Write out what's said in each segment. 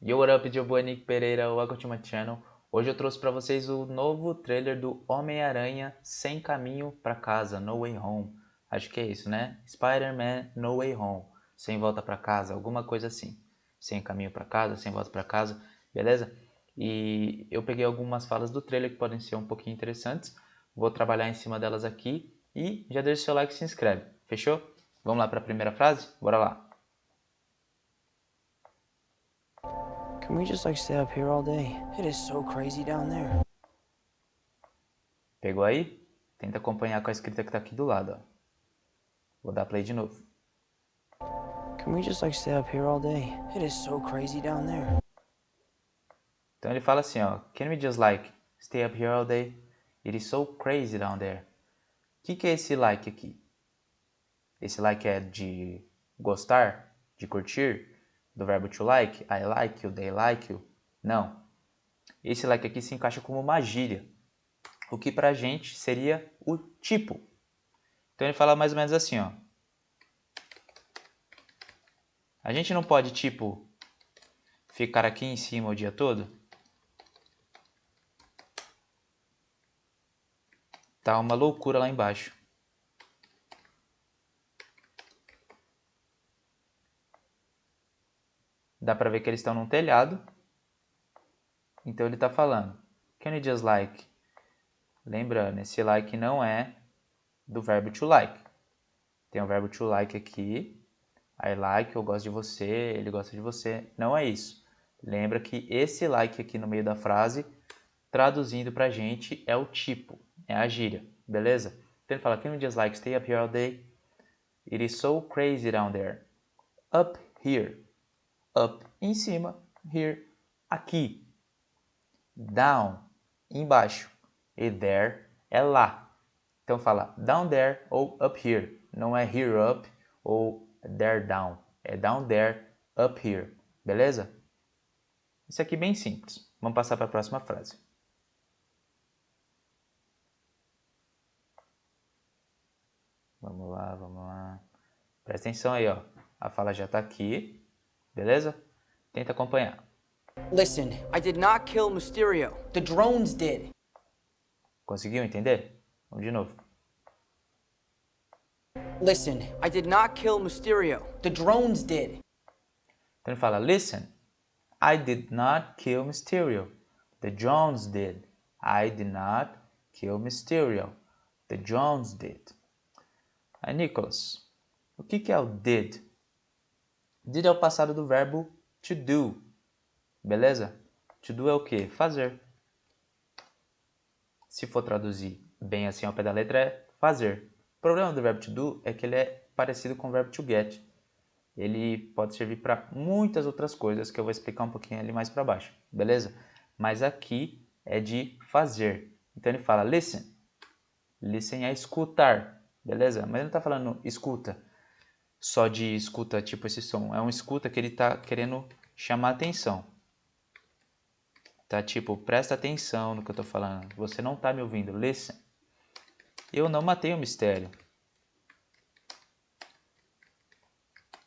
Yo, what up, Joe Nick Pereira, welcome to my channel. Hoje eu trouxe para vocês o novo trailer do Homem-Aranha Sem Caminho para Casa, No Way Home. Acho que é isso, né? Spider-Man No Way Home, Sem Volta para Casa, alguma coisa assim. Sem caminho para casa, sem volta para casa, beleza? E eu peguei algumas falas do trailer que podem ser um pouquinho interessantes. Vou trabalhar em cima delas aqui e já deixa o seu like e se inscreve. Fechou? Vamos lá para a primeira frase? Bora lá. Can we just stay up here all day? It is so crazy down there. Pegou aí? Tenta acompanhar com a escrita que tá aqui do lado, ó. Vou dar play de novo. Can we just stay up here all day? It is so crazy down there. Então ele fala assim, ó. Can we just stay up here all day? It is so crazy down there. O que é esse like aqui? Esse like é de gostar, de curtir, do verbo to like, I like you, they like you. Não. Esse like aqui se encaixa como uma gíria, o que pra gente seria o tipo. Então ele fala mais ou menos assim, ó. A gente não pode, tipo, ficar aqui em cima o dia todo? Tá uma loucura lá embaixo. Dá pra ver que eles estão num telhado. Então ele está falando, can you just like? Lembrando, esse like não é do verbo to like. Tem o verbo to like aqui. I like, eu gosto de você, ele gosta de você. Não é isso. Lembra que esse like aqui no meio da frase, traduzindo pra gente, é o tipo, é a gíria, beleza? Então ele fala, can you just stay up here all day? It is so crazy down there. Up here. Up, em cima. Here, aqui. Down, embaixo. E there é lá. Então fala down there ou up here. Não é here up ou there down. É down there, up here. Beleza? Isso aqui é bem simples. Vamos passar para a próxima frase. Vamos lá, vamos lá. Presta atenção aí, ó. A fala já está aqui. Beleza? Tenta acompanhar. Listen, I did not kill Mysterio. The drones did. Conseguiu entender? Vamos de novo. Listen, I did not kill Mysterio. The drones did. Então ele fala, listen, I did not kill Mysterio. The Jones did. I did not kill Mysterio. The Jones did. Aí, Nicholas, o que é o did? Did é o passado do verbo to do. Beleza? To do é o quê? Fazer. Se for traduzir bem assim ao pé da letra, é fazer. O problema do verbo to do é que ele é parecido com o verbo to get. Ele pode servir para muitas outras coisas que eu vou explicar um pouquinho ali mais para baixo, beleza? Mas aqui é de fazer. Então ele fala listen. Listen é escutar, beleza? Mas ele não está falando escuta, só de escuta tipo esse som. É um escuta que ele está querendo chamar atenção. Tá tipo, presta atenção no que eu estou falando. Você não está me ouvindo, listen. Eu não matei o mistério.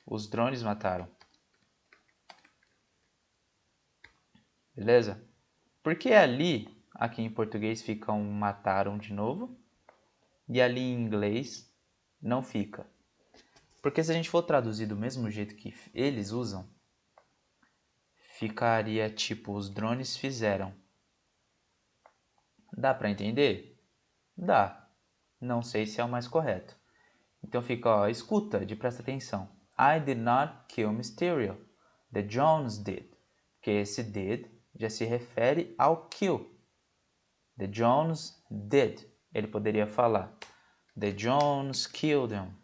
Os drones mataram. Beleza? Porque ali, aqui em português fica um mataram de novo. E ali em inglês não fica. Porque se a gente for traduzir do mesmo jeito que eles usam, ficaria tipo, os drones fizeram. Dá para entender? Dá. Não sei se é o mais correto. Então fica, ó, escuta, de presta atenção. I did not kill Mysterio. The Jones did. Porque esse did já se refere ao kill. The Jones did. Ele poderia falar, The Jones killed him.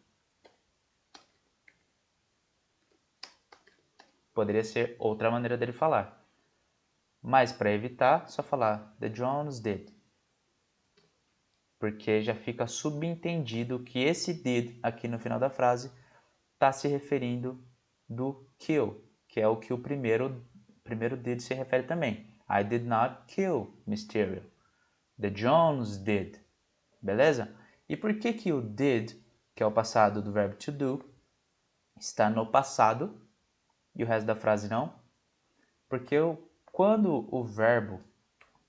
Poderia ser outra maneira dele falar. Mas para evitar, só falar The Jones did. Porque já fica subentendido que esse did aqui no final da frase está se referindo do kill, que é o que o primeiro did se refere também. I did not kill Mysterio. The Jones did. Beleza? E por que que o did, que é o passado do verbo to do, está no passado e o resto da frase não? Porque quando o verbo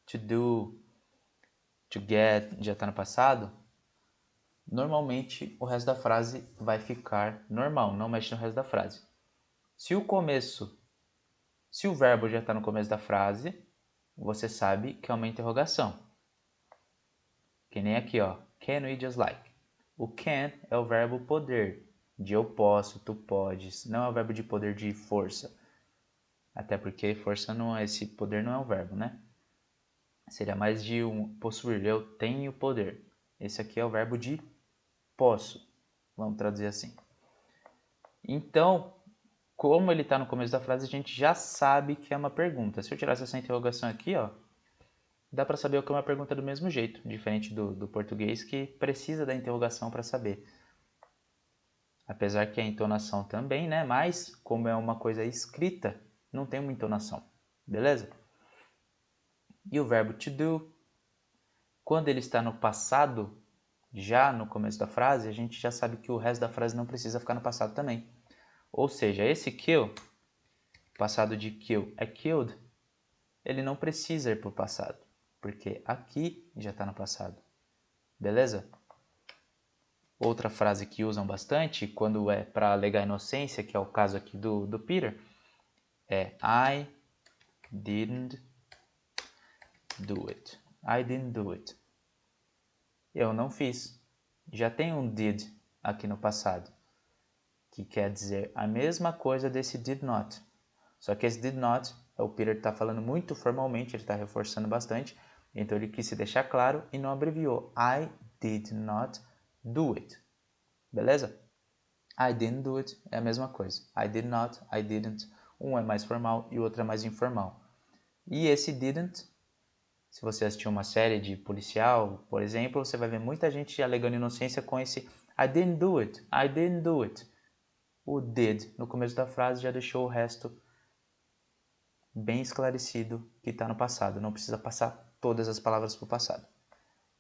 to do, to get já está no passado, normalmente o resto da frase vai ficar normal, não mexe no resto da frase. Se o verbo já está no começo da frase, você sabe que é uma interrogação. Que nem aqui, ó. Can we just like? O can é o verbo poder, de eu posso, tu podes. Não é o verbo de poder de força. Até porque força não é, esse poder não é um verbo, né? Seria mais de possuir, eu tenho poder. Esse aqui é o verbo de posso. Vamos traduzir assim. Então, como ele está no começo da frase, a gente já sabe que é uma pergunta. Se eu tirasse essa interrogação aqui, ó, dá para saber o que é uma pergunta do mesmo jeito, diferente do português que precisa da interrogação para saber. Apesar que a entonação também, né? Mas como é uma coisa escrita, não tem uma entonação, beleza? E o verbo to do, quando ele está no passado, já no começo da frase, a gente já sabe que o resto da frase não precisa ficar no passado também. Ou seja, esse kill, passado de kill é killed, ele não precisa ir para o passado, porque aqui já está no passado. Beleza? Outra frase que usam bastante, quando é para alegar inocência, que é o caso aqui do Peter, é I didn't do it. I didn't do it. Eu não fiz. Já tem um did aqui no passado, que quer dizer a mesma coisa desse did not. Só que esse did not, o Peter está falando muito formalmente, ele está reforçando bastante, então ele quis se deixar claro e não abreviou. I did not do it. Beleza? I didn't do it é a mesma coisa. I did not, I didn't. Um é mais formal e o outro é mais informal. E esse didn't, se você assistir uma série de policial, por exemplo, você vai ver muita gente alegando inocência com esse I didn't do it, I didn't do it. O did no começo da frase já deixou o resto bem esclarecido que está no passado. Não precisa passar todas as palavras para o passado.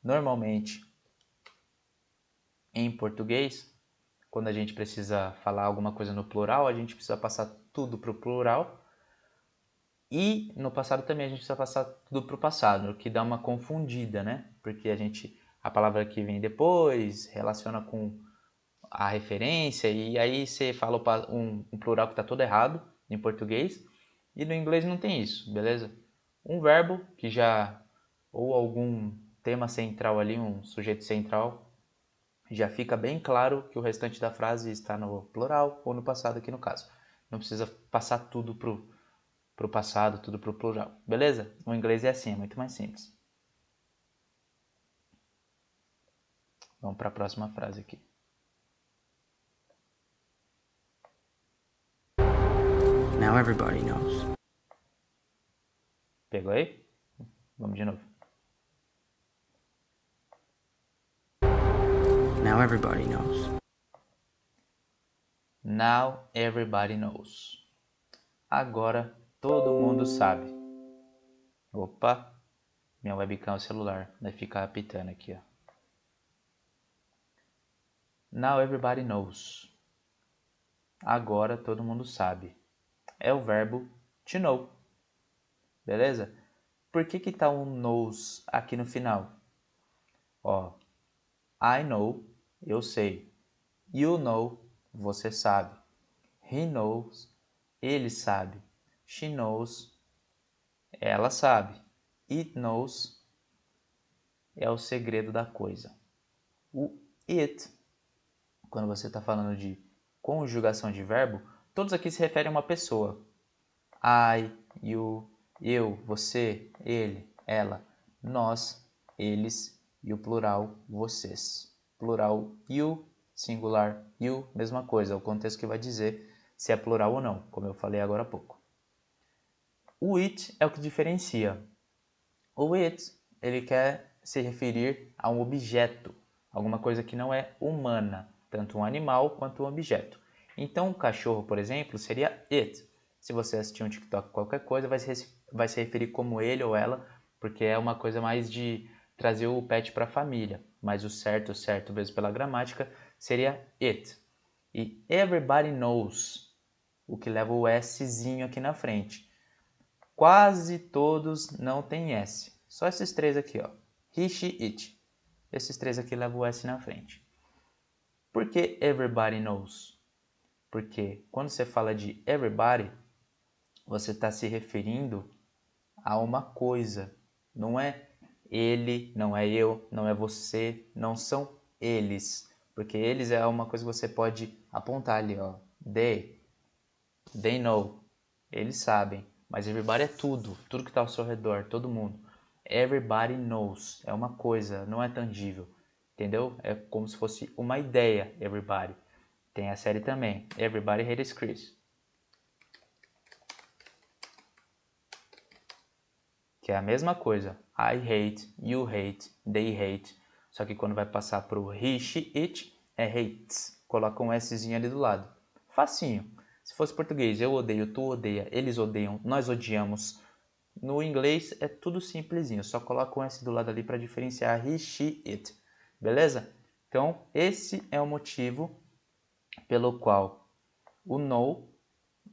Normalmente, em português, quando a gente precisa falar alguma coisa no plural, a gente precisa passar tudo para o plural. E no passado também a gente precisa passar tudo para o passado, o que dá uma confundida, né? Porque a palavra que vem depois relaciona com a referência e aí você fala um plural que está todo errado em português e no inglês não tem isso, beleza? Um verbo que já, ou algum tema central ali, um sujeito central, já fica bem claro que o restante da frase está no plural ou no passado aqui no caso. Não precisa passar tudo pro passado, tudo pro plural, beleza? O inglês é assim, é muito mais simples. Vamos para a próxima frase aqui. Now everybody knows. Pegou aí? Vamos de novo. Now everybody knows. Now everybody knows. Agora todo mundo sabe. Opa, minha webcam é o celular, vai ficar apitando aqui, ó. Now everybody knows. Agora todo mundo sabe. É o verbo to know. Beleza? Por que que tá um knows aqui no final? Ó, I know, eu sei. You know, você sabe. He knows, ele sabe. She knows, ela sabe. It knows é o segredo da coisa. O it, quando você está falando de conjugação de verbo, todos aqui se referem a uma pessoa. I, you, eu, você, ele, ela, nós, eles e o plural, vocês. Plural, you, singular, you, mesma coisa. É o contexto que vai dizer se é plural ou não, como eu falei agora há pouco. O it é o que diferencia. O it, ele quer se referir a um objeto, alguma coisa que não é humana, tanto um animal quanto um objeto. Então, o cachorro, por exemplo, seria it. Se você assistir um TikTok, qualquer coisa, vai se referir como ele ou ela, porque é uma coisa mais de trazer o pet para a família. Mas o certo mesmo pela gramática, seria it. E everybody knows, o que leva o Szinho aqui na frente. Quase todos não tem S. Só esses três aqui, ó. He, she, it. Esses três aqui levam o S na frente. Por que everybody knows? Porque quando você fala de everybody, você está se referindo a uma coisa. Não é ele, não é eu, não é você, não são eles. Porque eles é uma coisa que você pode apontar ali, ó. They know. Eles sabem. Mas everybody é tudo. Tudo que está ao seu redor, todo mundo. Everybody knows. É uma coisa, não é tangível. Entendeu? É como se fosse uma ideia, everybody. Tem a série também, Everybody Hates Chris. Que é a mesma coisa. I hate, you hate, they hate. Só que quando vai passar pro he, she, it, é hates. Coloca um Szinho ali do lado. Facinho. Se fosse português, eu odeio, tu odeia, eles odeiam, nós odiamos. No inglês é tudo simplesinho. Só coloca um S do lado ali para diferenciar he, she, it. Beleza? Então, esse é o motivo pelo qual o know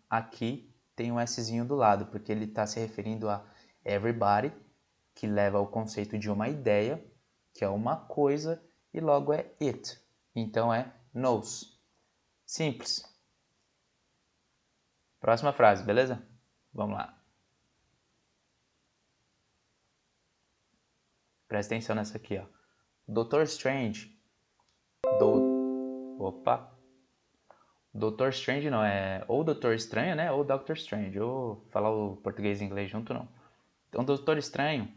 aqui tem um Szinho do lado, porque ele está se referindo a everybody, que leva ao conceito de uma ideia, que é uma coisa, e logo é it. Então é knows. Simples. Próxima frase, beleza? Vamos lá. Presta atenção nessa aqui, ó. Doutor Strange. Opa! Doutor Strange não, é ou Doutor Estranho, né? Ou Doctor Strange. Ou falar o português e inglês junto, não. Então, Doutor Estranho,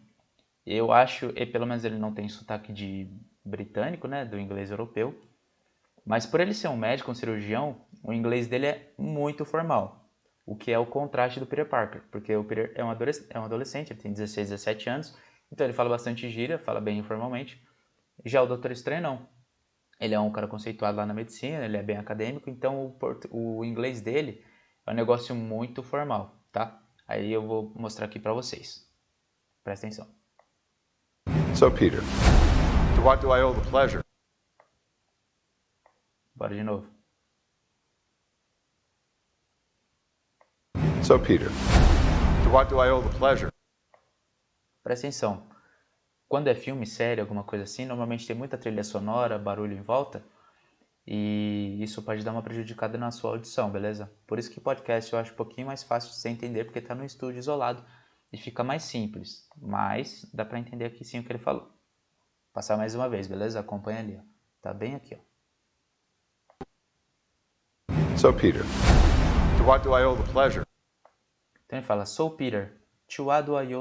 eu acho, e pelo menos ele não tem sotaque de britânico, né? Do inglês europeu. Mas por ele ser um médico, um cirurgião, o inglês dele é muito formal. O que é o contraste do Peter Parker. Porque o Peter é um adolescente, ele tem 16, 17 anos. Então ele fala bastante gíria, fala bem informalmente. Já o Doutor Estranho não. Ele é um cara conceituado lá na medicina, ele é bem acadêmico, então o inglês dele é um negócio muito formal, tá? Aí eu vou mostrar aqui pra vocês. Presta atenção. So, Peter, to what do I owe the pleasure? Bora de novo. So, Peter, to what do I owe the pleasure? Presta atenção. Quando é filme, série, alguma coisa assim, normalmente tem muita trilha sonora, barulho em volta, e isso pode dar uma prejudicada na sua audição, beleza? Por isso que podcast eu acho um pouquinho mais fácil de você entender, porque tá no estúdio isolado e fica mais simples. Mas dá pra entender aqui sim o que ele falou. Vou passar mais uma vez, beleza? Acompanha ali, ó. Tá bem aqui, ó. So, Peter, to what do I owe the pleasure? Então ele fala, So Peter, to what do I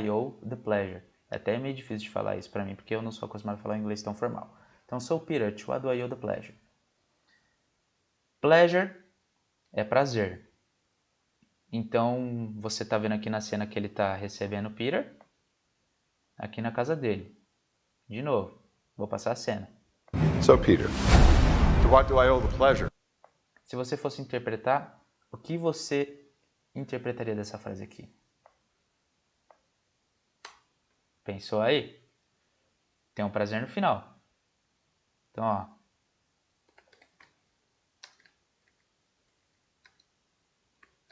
owe the pleasure? É até meio difícil de falar isso pra mim, porque eu não sou acostumado a falar inglês tão formal. Então, So Peter, to what do I owe the pleasure? Pleasure é prazer. Então, você tá vendo aqui na cena que ele tá recebendo o Peter, aqui na casa dele. De novo, vou passar a cena. So, Peter, to what do I owe the pleasure? Se você fosse interpretar, o que você interpretaria dessa frase aqui? Pensou aí? Tem um prazer no final. Então, ó.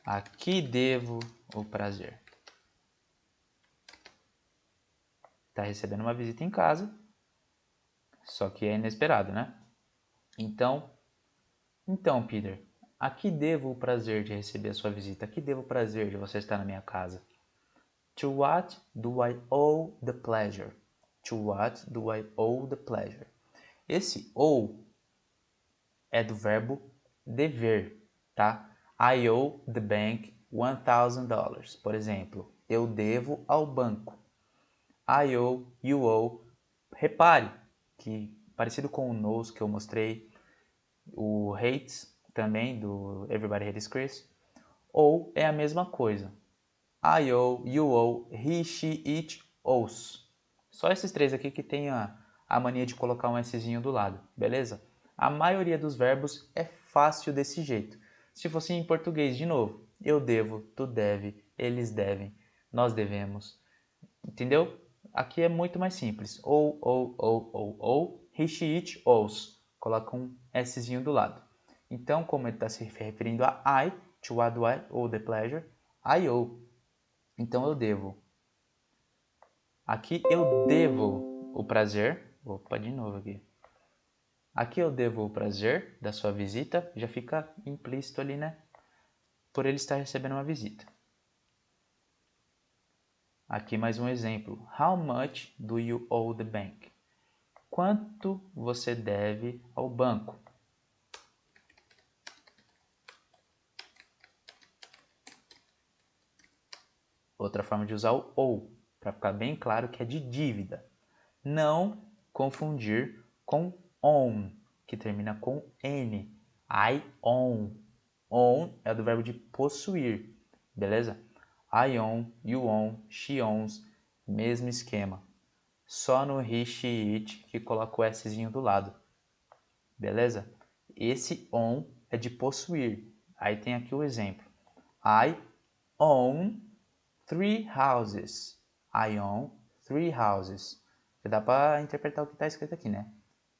Aqui devo o prazer. Tá recebendo uma visita em casa, só que é inesperado, né? Então, Peter, aqui devo o prazer de receber a sua visita. Aqui devo o prazer de você estar na minha casa. To what do I owe the pleasure? To what do I owe the pleasure? Esse owe é do verbo dever, tá? I owe the bank $1,000. Por exemplo, eu devo ao banco. I owe, you owe. Repare que, parecido com o knows que eu mostrei, o hates também, do Everybody Hates Chris, ou é a mesma coisa. I owe, you owe, he, she, it, owes. Só esses três aqui que tem a mania de colocar um Szinho do lado, beleza? A maioria dos verbos é fácil desse jeito. Se fosse em português, de novo, eu devo, tu deve, eles devem, nós devemos. Entendeu? Aqui é muito mais simples. Ou, he, she, it, owes. Coloca um Szinho do lado. Então, como ele está se referindo a I, to what do I owe the pleasure, I owe. Então eu devo. Aqui eu devo o prazer. Opa, de novo aqui. Aqui eu devo o prazer da sua visita. Já fica implícito ali, né? Por ele estar recebendo uma visita. Aqui mais um exemplo. How much do you owe the bank? Quanto você deve ao banco? Outra forma de usar o ou, para ficar bem claro que é de dívida. Não confundir com own, que termina com N. I own. Own é do verbo de possuir, beleza? I own, you own, she owns, mesmo esquema. Só no he, she, it que coloca o Szinho do lado, beleza? Esse own é de possuir. Aí tem aqui o exemplo. I own 3 houses. I own 3 houses. Dá para interpretar o que está escrito aqui, né?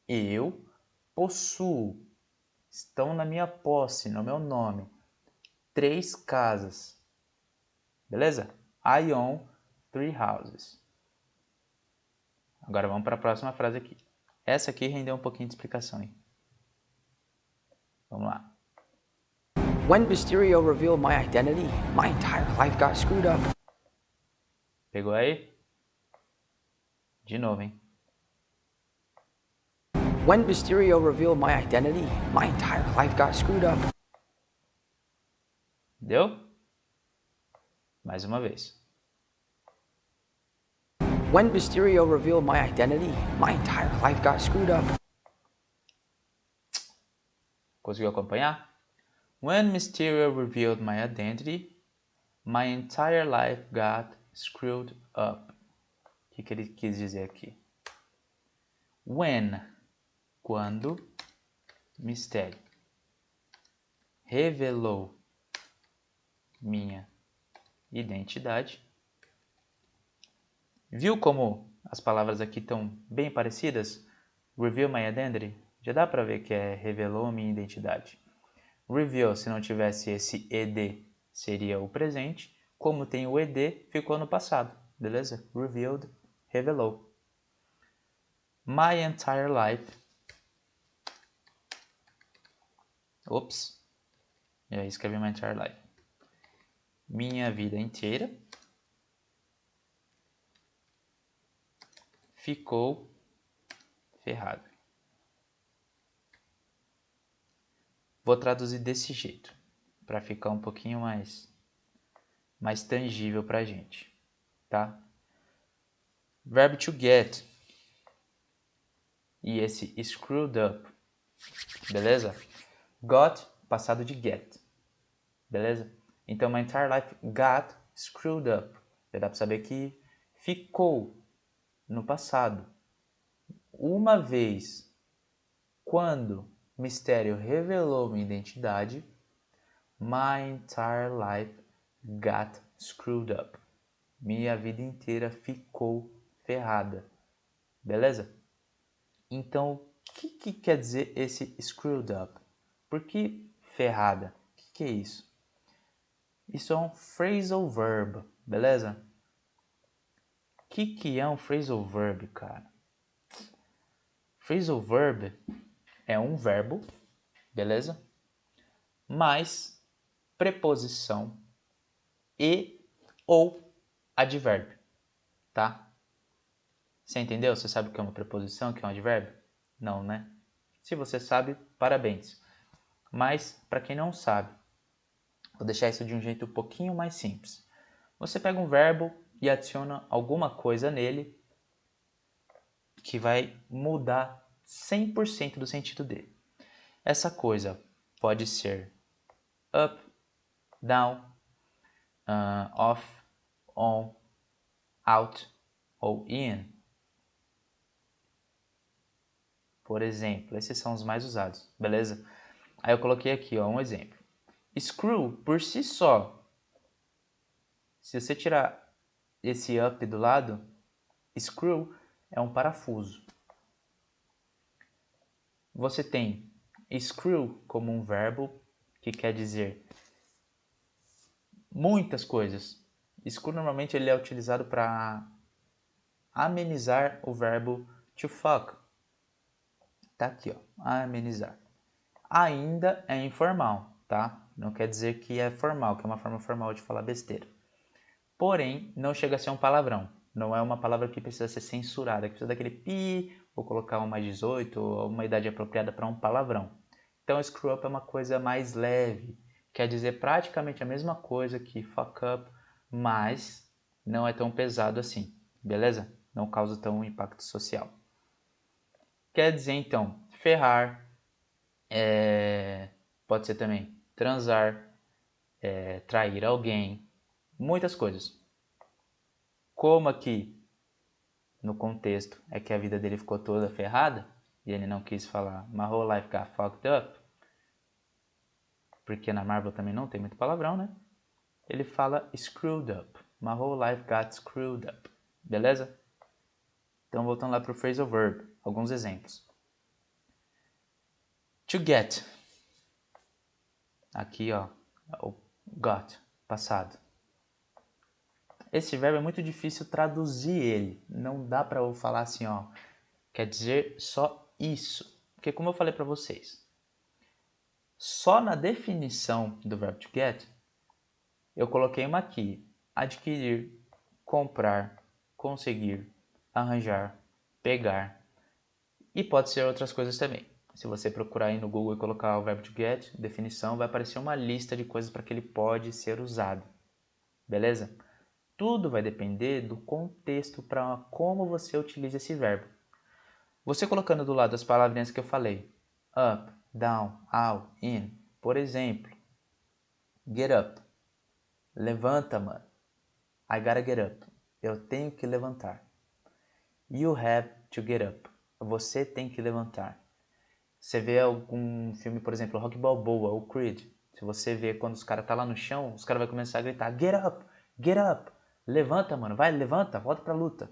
Eu possuo, estão na minha posse, no meu nome, 3 casas. Beleza? I own 3 houses. Agora vamos para a próxima frase aqui. Essa aqui rendeu um pouquinho de explicação, hein? Vamos lá. When Mysterio revealed my identity, my entire life got screwed up. Pegou aí? De novo, hein? When Mysterio revealed my identity, my entire life got screwed up. Deu? Mais uma vez. When Mysterio revealed my identity, my entire life got screwed up. Conseguiu acompanhar? When Mysterio revealed my identity, my entire life got screwed up. O que ele quis dizer aqui? When, quando, mistério, revelou minha identidade. Viu como as palavras aqui estão bem parecidas? Reveal my identity. Já dá para ver que é revelou minha identidade. Reveal, se não tivesse esse ed, seria o presente. Como tem o ed, ficou no passado. Beleza? Revealed, revelou. My entire life. Ops. Já escrevi my entire life. Minha vida inteira ficou ferrada. Vou traduzir desse jeito, para ficar um pouquinho mais tangível para a gente, tá? Verbo to get e esse screwed up, beleza? Got, passado de get, beleza? Então, my entire life got screwed up. Já dá para saber que ficou no passado. Uma vez, quando Mysterio revelou minha identidade, my entire life got screwed up. Minha vida inteira ficou ferrada. Beleza? Então, o que quer dizer esse screwed up? Por que ferrada? O que é isso? Isso é um phrasal verb, beleza? O que é um phrasal verb, cara? Phrasal verb é um verbo, beleza? Mais preposição e ou advérbio, tá? Você entendeu? Você sabe o que é uma preposição, o que é um advérbio? Não, né? Se você sabe, parabéns. Mas, para quem não sabe, vou deixar isso de um jeito um pouquinho mais simples. Você pega um verbo e adiciona alguma coisa nele que vai mudar 100% do sentido dele. Essa coisa pode ser up, down, off, on, out ou in. Por exemplo, esses são os mais usados, beleza? Aí eu coloquei aqui um exemplo. Screw, por si só, se você tirar esse up do lado, screw é um parafuso. Você tem screw como um verbo que quer dizer muitas coisas. Screw normalmente ele é utilizado para amenizar o verbo to fuck. Tá aqui, ó, amenizar. Ainda é informal, tá? Não quer dizer que é formal, que é uma forma formal de falar besteira. Porém, não chega a ser um palavrão. Não é uma palavra que precisa ser censurada, que precisa daquele pi, ou colocar um mais 18, ou uma idade apropriada para um palavrão. Então, screw up é uma coisa mais leve, quer dizer praticamente a mesma coisa que fuck up, mas não é tão pesado assim, beleza? Não causa tão impacto social. Quer dizer, então, ferrar, pode ser também transar, trair alguém, muitas coisas. Como aqui, no contexto, é que a vida dele ficou toda ferrada, e ele não quis falar my whole life got fucked up, porque na Marvel também não tem muito palavrão, né? Ele fala screwed up. My whole life got screwed up. Beleza? Então, voltando lá para o phrasal verb. Alguns exemplos. To get. Aqui, ó. O got. Passado. Esse verbo é muito difícil traduzir ele. Não dá para eu falar assim, ó. Quer dizer só isso. Porque como eu falei para vocês. Só na definição do verbo to get, eu coloquei uma aqui. Adquirir, comprar, conseguir, arranjar, pegar. E pode ser outras coisas também. Se você procurar aí no Google e colocar o verbo to get, definição, vai aparecer uma lista de coisas para que ele pode ser usado. Beleza? Tudo vai depender do contexto para como você utiliza esse verbo. Você colocando do lado as palavrinhas que eu falei. Up, down, out, in. Por exemplo, get up. Levanta, mano. I gotta get up. Eu tenho que levantar. You have to get up. Você tem que levantar. Você vê algum filme, por exemplo, Rocky Balboa ou Creed. Se você vê quando os caras tá lá no chão, os caras vão começar a gritar get up, get up. Levanta, mano. Vai, levanta. Volta pra luta.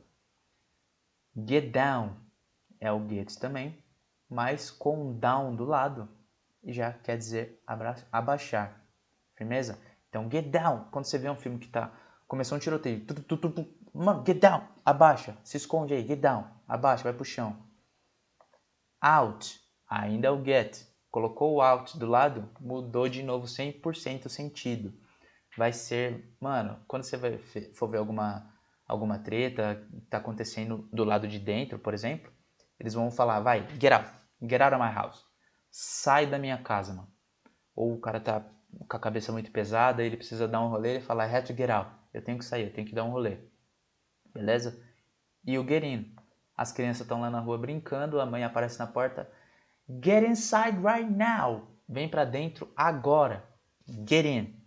Get down. É o get também. Mas com down do lado. Já quer dizer abaixar. Firmeza? Então, get down. Quando você vê um filme que tá... Começou um tiroteio. Mano, get down. Abaixa. Se esconde aí. Get down. Abaixa. Vai pro chão. Out. Ainda é o get. Colocou o out do lado, mudou de novo 100% o sentido. Vai ser... Mano, quando você for ver alguma treta que tá acontecendo do lado de dentro, por exemplo, eles vão falar, vai, get out. Get out of my house. Sai da minha casa, mano. Ou o cara tá com a cabeça muito pesada, ele precisa dar um rolê, ele fala, I have to get out. Eu tenho que sair, eu tenho que dar um rolê. Beleza? E o get in. As crianças estão lá na rua brincando, a mãe aparece na porta. Get inside right now. Vem pra dentro agora. Get in.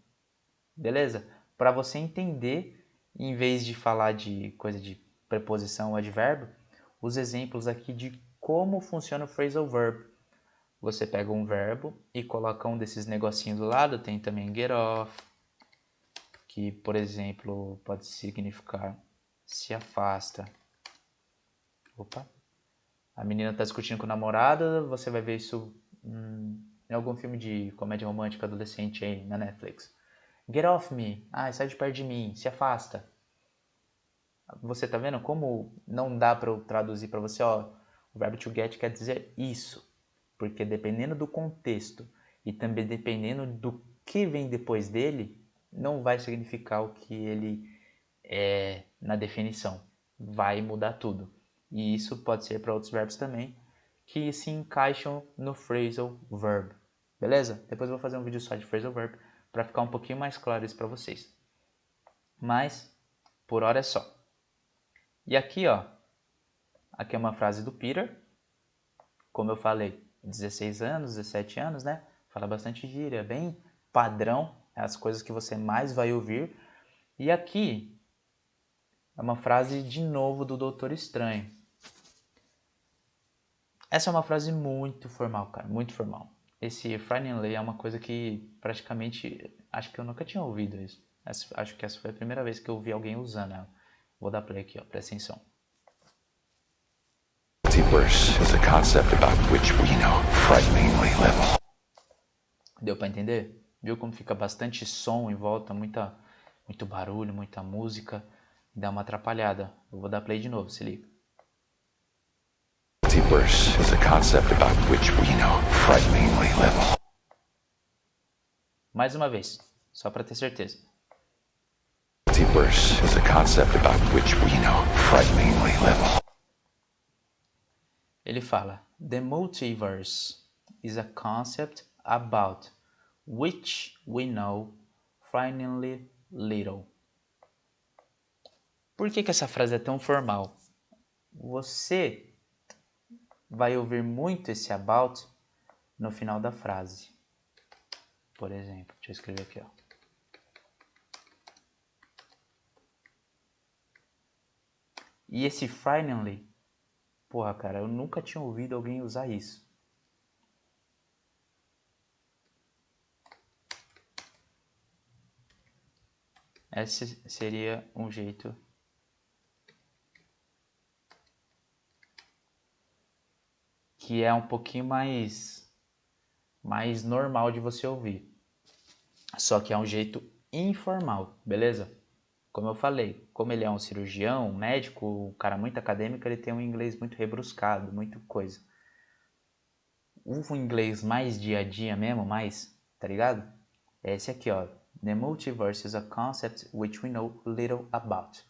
Beleza? Para você entender, em vez de falar de coisa de preposição ou advérbio, os exemplos aqui de como funciona o phrasal verb. Você pega um verbo e coloca um desses negocinhos do lado. Tem também get off, que, por exemplo, pode significar se afasta. Opa! A menina está discutindo com o namorado, você vai ver isso em algum filme de comédia romântica adolescente aí na Netflix. Get off me! Ah, sai de perto de mim, se afasta. Você tá vendo como não dá para eu traduzir para você, ó, o verbo to get quer dizer isso. Porque dependendo do contexto e também dependendo do que vem depois dele, não vai significar o que ele é na definição. Vai mudar tudo. E isso pode ser para outros verbos também, que se encaixam no phrasal verb. Beleza? Depois eu vou fazer um vídeo só de phrasal verb para ficar um pouquinho mais claro isso para vocês. Mas, por hora é só. E aqui, ó, aqui é uma frase do Peter. Como eu falei, 16 anos, 17 anos, né? Fala bastante gíria, bem padrão, é as coisas que você mais vai ouvir. E aqui é uma frase de novo do Doutor Estranho. Essa é uma frase muito formal, cara, muito formal. Esse finally é uma coisa que praticamente, acho que eu nunca tinha ouvido isso. Acho que essa foi a primeira vez que eu vi alguém usando ela. Vou dar play aqui, ó, presta atenção. Multiverse is a concept about which we know frighteningly little. Deu pra entender? Viu como fica bastante som em volta, muito barulho, muita música. Dá uma atrapalhada. Eu vou dar play de novo, se liga. Multiverse is a concept about which we know frighteningly little. Mais uma vez, só para ter certeza. Multiverse is a concept about which we know frighteningly little. Ele fala: The multiverse is a concept about which we know frighteningly little. Por que essa frase é tão formal? Você vai ouvir muito esse about no final da frase. Por exemplo, deixa eu escrever aqui, ó. E esse frighteningly, porra, cara, eu nunca tinha ouvido alguém usar isso. Esse seria um jeito que é um pouquinho mais normal de você ouvir. Só que é um jeito informal, beleza? Como eu falei, como ele é um cirurgião, um médico, um cara muito acadêmico, ele tem um inglês muito rebruscado, muito coisa. O inglês mais dia a dia mesmo, tá ligado? É esse aqui, ó. The multiverse is a concept which we know little about.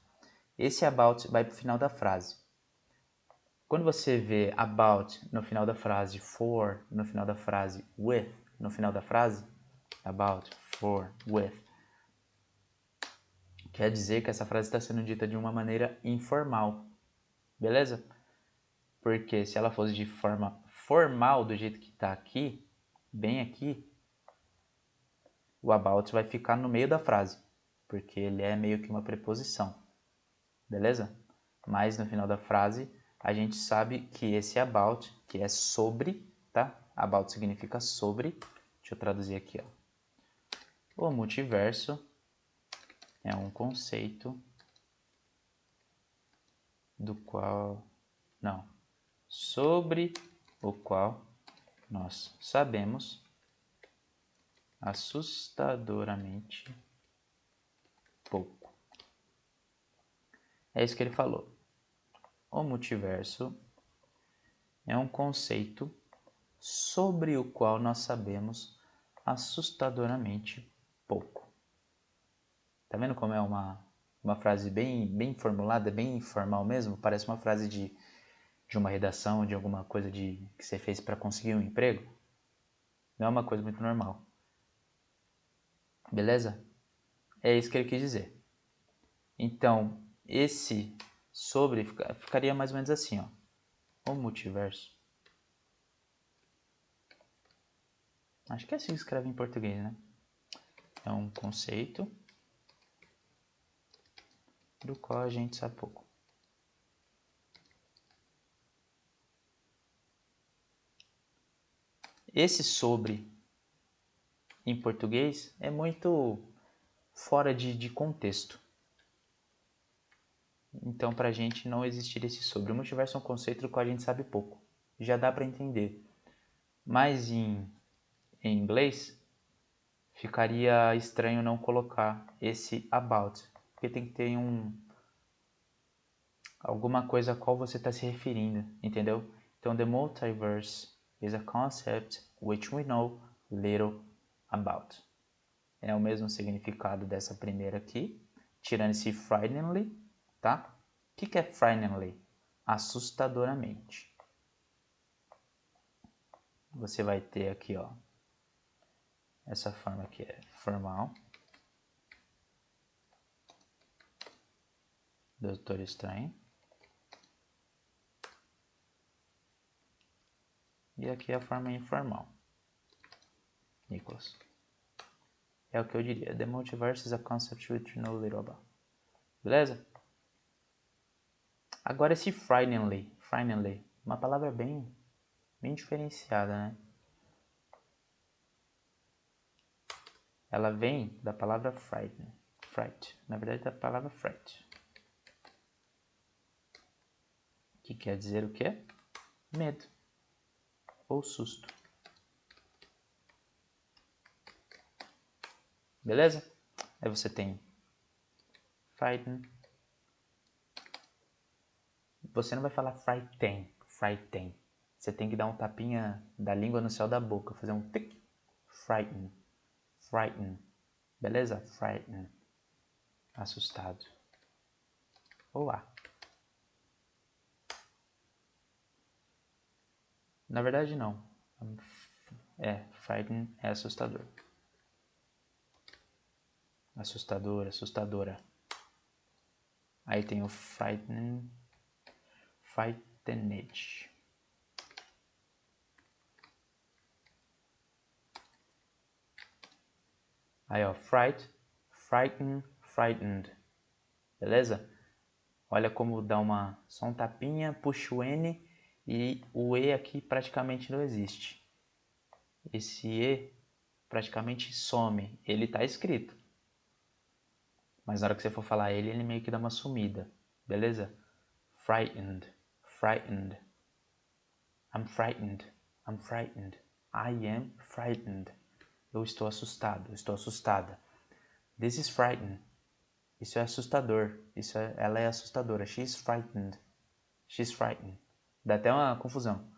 Esse about vai pro final da frase. Quando você vê about no final da frase, for no final da frase, with no final da frase, about, for, with, quer dizer que essa frase está sendo dita de uma maneira informal, beleza? Porque se ela fosse de forma formal, do jeito que está aqui, bem aqui, o about vai ficar no meio da frase, porque ele é meio que uma preposição, beleza? Mas no final da frase, a gente sabe que esse about, que é sobre, tá? About significa sobre. Deixa eu traduzir aqui, ó. O multiverso é um conceito do qual... Não. Sobre o qual nós sabemos assustadoramente pouco. É isso que ele falou. O multiverso é um conceito sobre o qual nós sabemos assustadoramente pouco. Tá vendo como é uma frase bem formulada, bem informal mesmo? Parece uma frase de uma redação, de alguma coisa que você fez para conseguir um emprego. Não é uma coisa muito normal. Beleza? É isso que ele quis dizer. Então, esse sobre ficaria mais ou menos assim, ó. O multiverso. Acho que é assim que escreve em português, né? É um conceito do qual a gente sabe pouco. Esse sobre em português é muito fora de contexto. Então, pra gente não existir esse sobre. O multiverso é um conceito do qual a gente sabe pouco. Já dá para entender. Mas em inglês, ficaria estranho não colocar esse about. Porque tem que ter alguma coisa a qual você está se referindo, entendeu? Então, the multiverse is a concept which we know little about. É o mesmo significado dessa primeira aqui, tirando esse frighteningly, tá? O que é frighteningly? Assustadoramente. Você vai ter aqui, ó, essa forma aqui é formal. Doutor Estranho. E aqui é a forma informal. Nicholas. É o que eu diria. The multiverse is a concept which you know little about. Beleza? Agora esse frighteningly. Frighteningly. Uma palavra bem diferenciada, né? Ela vem da palavra frighten. Fright. Na verdade, da palavra fright. Que quer dizer o quê? Medo. Ou susto. Beleza? Aí você tem frighten. Você não vai falar frighten, frighten. Você tem que dar um tapinha da língua no céu da boca, fazer um tic. Frighten, frighten. Beleza? Frighten. Assustado. Ou A. Na verdade, não. Frighten é assustador. Assustador, assustadora. Aí tem o frighten, frightened. Aí, ó, frighten, frightened. Beleza? Olha como dá só um tapinha, puxa o N e o E aqui praticamente não existe. Esse E praticamente some. Ele tá escrito. Mas na hora que você for falar ele meio que dá uma sumida. Beleza? Frightened, frightened. I'm frightened, I'm frightened. I am frightened. Eu estou assustado, estou assustada. This is frightened. Isso é assustador. Ela é assustadora. She's frightened. She's frightened. Dá até uma confusão.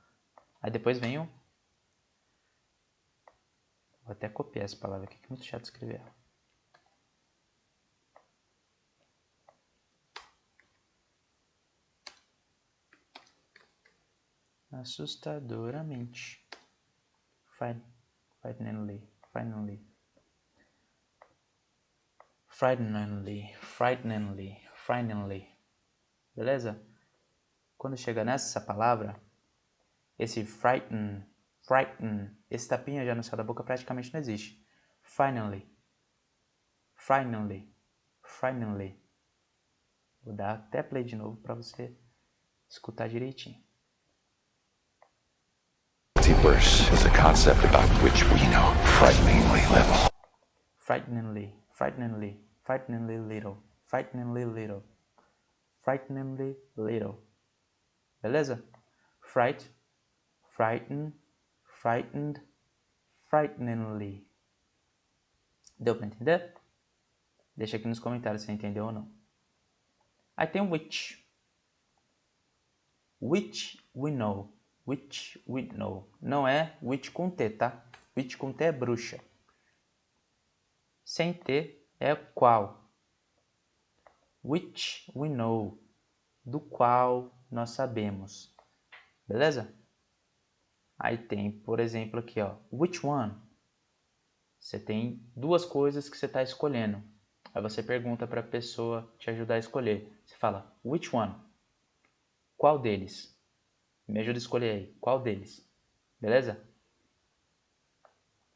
Aí depois vem o... Vou até copiar essa palavra aqui, que é muito chato escrever ela. Assustadoramente. Frighteningly. Frighteningly. Frighteningly. Frighteningly. Frighteningly. Beleza? Quando chega nessa palavra, esse frighten, esse tapinha já no céu da boca praticamente não existe. Finally. Finally. Finally. Vou dar até play de novo para você escutar direitinho. Multiverse is a concept about which we know frighteningly little. Frighteningly, frighteningly, frighteningly little, frighteningly little, frighteningly little. Beleza? Frighten, frightened, frighteningly. Deu pra entender? Deixa aqui nos comentários se você entendeu ou não. Aí tem which. Which we know. Which we know. Não é which com T, tá? Which com T é bruxa. Sem T é qual. Which we know. Do qual nós sabemos. Beleza? Aí tem, por exemplo, aqui, ó. Which one? Você tem duas coisas que você está escolhendo. Aí você pergunta para a pessoa te ajudar a escolher. Você fala, which one? Qual deles? Me ajuda a escolher aí. Qual deles? Beleza?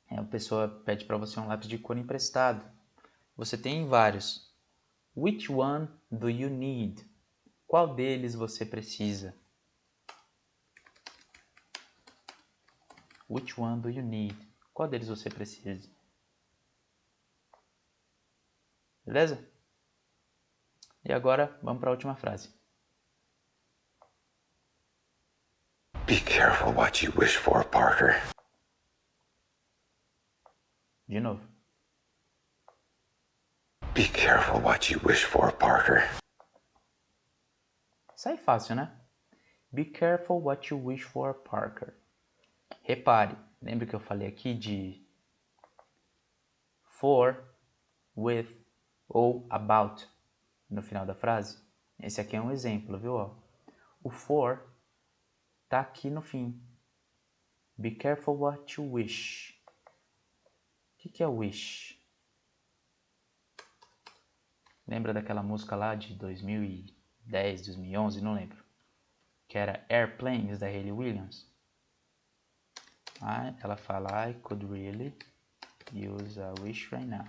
Aí a pessoa pede para você um lápis de cor emprestado. Você tem vários. Which one do you need? Qual deles você precisa? Which one do you need? Qual deles você precisa? Beleza? E agora, vamos para a última frase. Be careful what you wish for, Parker. De novo. Be careful what you wish for, Parker. Sai fácil, né? Be careful what you wish for, Parker. Repare, lembra que eu falei aqui de for, with ou about no final da frase? Esse aqui é um exemplo, viu? O for tá aqui no fim. Be careful what you wish. O que é wish? Lembra daquela música lá de 2010, 2011? Não lembro. Que era Airplanes, da Hayley Williams. Ela fala, I could really use a wish right now.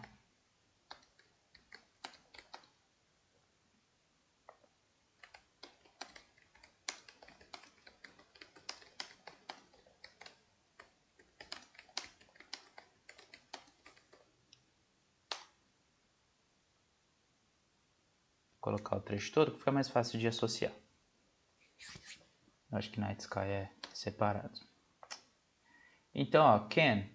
Vou colocar o trecho todo que fica mais fácil de associar. Eu acho que Night Sky é separado. Então, ó, can.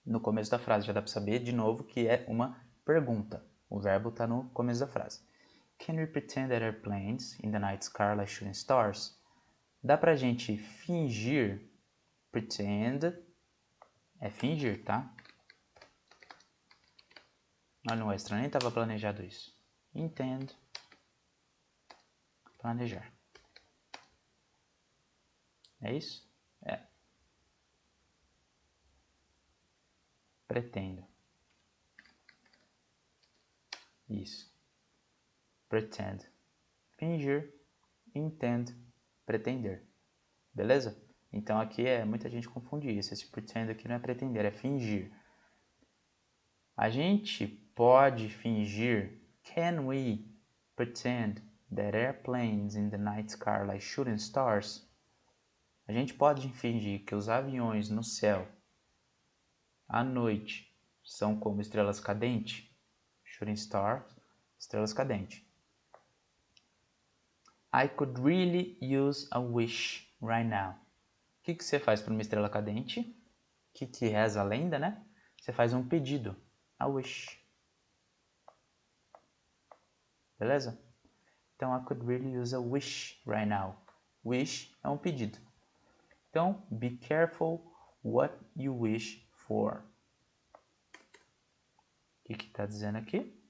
no começo da frase. Já dá para saber de novo que é uma pergunta. O verbo está no começo da frase. Can we pretend that airplanes in the night sky like shooting stars? Dá pra gente fingir, pretend, é fingir, tá? Olha no extra, nem estava planejado isso. Intend, planejar. É isso? É. Pretendo. Isso. Pretend. Fingir. Intend. Pretender. Beleza? Então aqui muita gente confunde isso. Esse pretend aqui não é pretender, é fingir. A gente pode fingir. Can we pretend that airplanes in the night sky are like shooting stars? A gente pode fingir que os aviões no céu à noite são como estrelas cadentes. Shooting stars, estrelas cadentes. I could really use a wish right now. O que você faz para uma estrela cadente? O que reza a lenda, né? Você faz um pedido. A wish. Beleza? Então, I could really use a wish right now. Wish é um pedido. Então, be careful what you wish for. O que está dizendo aqui?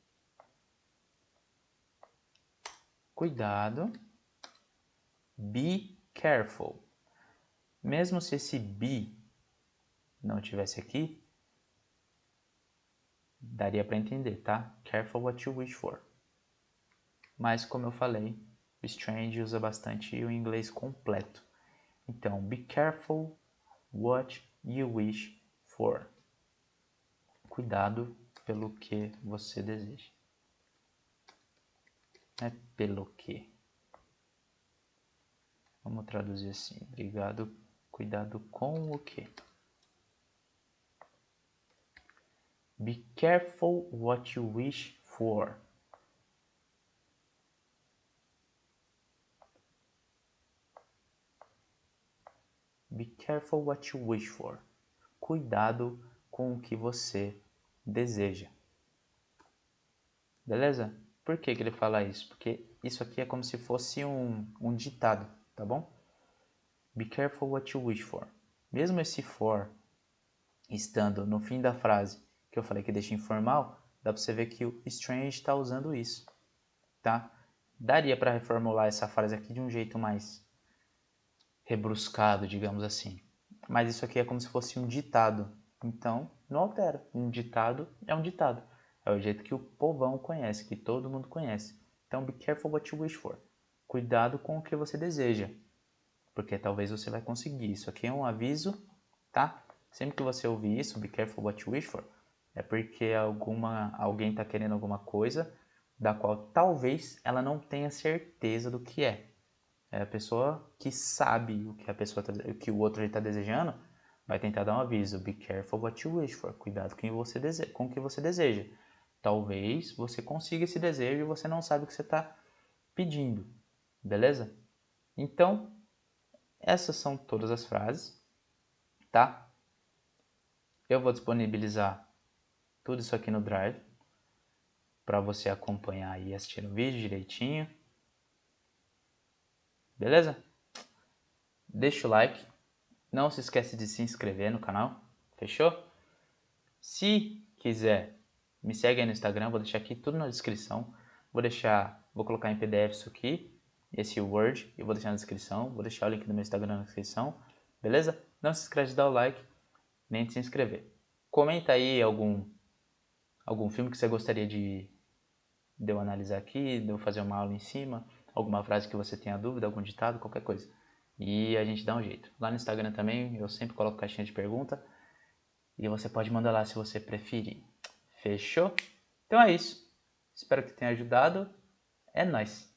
Cuidado. Be careful. Mesmo se esse be não tivesse aqui, daria para entender, tá? Careful what you wish for. Mas, como eu falei, o strange usa bastante o inglês completo. Então, be careful what you wish for. Cuidado pelo que você deseja. Não é pelo que. Vamos traduzir assim. Cuidado com o que. Be careful what you wish for. Be careful what you wish for. Cuidado com o que você deseja. Beleza? Por que ele fala isso? Porque isso aqui é como se fosse um ditado, tá bom? Be careful what you wish for. Mesmo esse for estando no fim da frase, que eu falei que deixa informal, dá para você ver que o strange está usando isso, tá? Daria para reformular essa frase aqui de um jeito mais rebruscado, digamos assim. Mas isso aqui é como se fosse um ditado. Então, não altera. Um ditado é um ditado. É o jeito que o povão conhece, que todo mundo conhece. Então, be careful what you wish for. Cuidado com o que você deseja. Porque talvez você vai conseguir. Isso aqui é um aviso, tá? Sempre que você ouvir isso, be careful what you wish for, é porque alguém está querendo alguma coisa da qual talvez ela não tenha certeza do que é. É a pessoa que sabe o que o que o outro está desejando, vai tentar dar um aviso. Be careful what you wish for. Cuidado com o que você deseja. Talvez você consiga esse desejo e você não sabe o que você está pedindo. Beleza? Então, essas são todas as frases, tá? Eu vou disponibilizar tudo isso aqui no Drive para você acompanhar e assistir o vídeo direitinho. Beleza? Deixa o like. Não se esquece de se inscrever no canal. Fechou? Se quiser, me segue aí no Instagram. Vou deixar aqui tudo na descrição. Vou colocar em PDF isso aqui. Esse Word. Eu vou deixar na descrição. Vou deixar o link do meu Instagram na descrição. Beleza? Não se esquece de dar o like. Nem de se inscrever. Comenta aí algum filme que você gostaria de eu analisar aqui, de eu fazer uma aula em cima, alguma frase que você tenha dúvida, algum ditado, qualquer coisa. E a gente dá um jeito. Lá no Instagram também, eu sempre coloco caixinha de pergunta. E você pode mandar lá se você preferir. Fechou? Então é isso. Espero que tenha ajudado. É nóis!